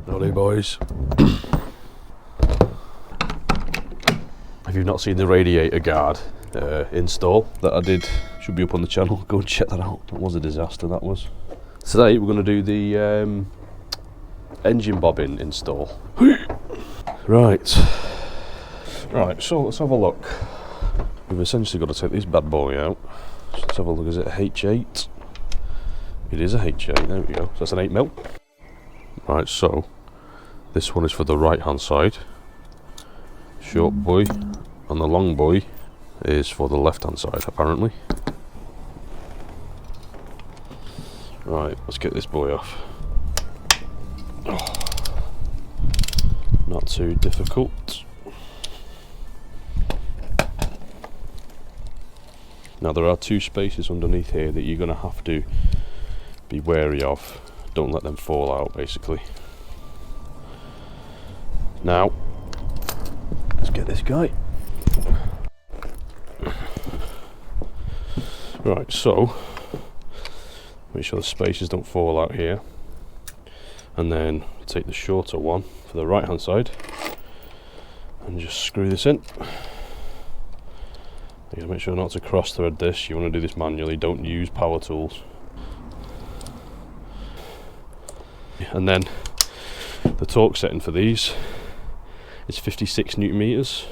Howdy boys. If you've not seen the radiator guard install that I did, should be up on the channel, go and check that out. That was a disaster, that was. Today we're going to do the engine bobbin install. Right, so let's have a look. We've essentially got to take this bad boy out. So let's have a look, is it a H8? It is a H8, there we go. So that's an 8mm. Right, so this one is for the right hand side. Short buoy, and the long buoy is for the left hand side apparently. Right, let's get this buoy off. Oh, not too difficult. Now there are two spaces underneath here that you're going to have to be wary of. Don't let them fall out basically. Now let's get this guy. Right, so make sure the spaces don't fall out here, and then take the shorter one for the right hand side and just screw this in. You gotta make sure not to cross thread this. You want to do this manually, don't use power tools. And then the torque setting for these is 56 Newton meters,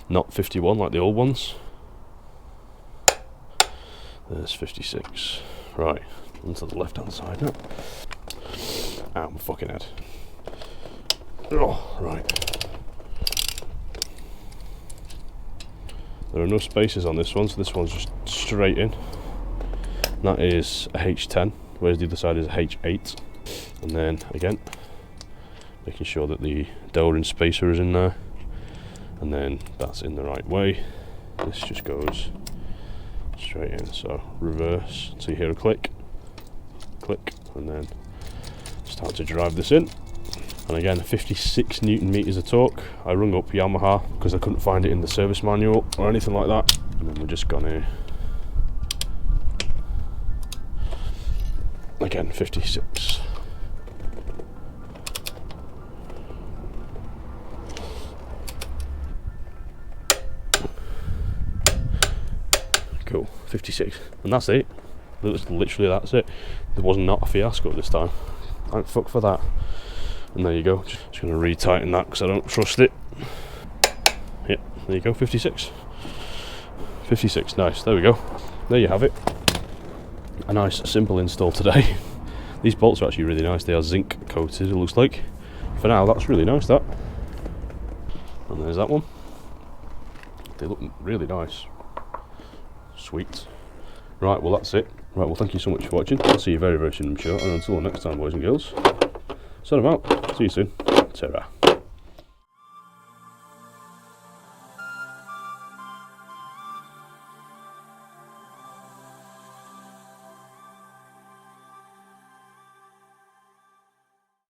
not 51 like the old ones. There's 56. Right, onto the left hand side now. Ow, my fucking head. Oh, right. There are no spaces on this one, so this one's just straight in. And that is a H10, whereas the other side is a H8. And then again, making sure that the door-in spacer is in there, and then that's in the right way. This just goes straight in, so reverse, so you hear a click, and then start to drive this in. And again, 56 Newton meters of torque. I rung up Yamaha because I couldn't find it in the service manual or anything like that. And then we're just gonna, again, 56. Cool, 56. And that's it. Literally that's it. There was not a fiasco this time. Thank fuck for that. And there you go, just going to re-tighten that because I don't trust it. Yep, there you go, 56. 56, nice, there we go. There you have it. A nice simple install today. These bolts are actually really nice, they are zinc coated it looks like. For now, that's really nice, that. And there's that one. They look really nice. Sweet. Right, well that's it. Right, well thank you so much for watching. I'll see you very, very soon I'm sure. And until next time boys and girls. So I'm out. See you soon. Ta-ra.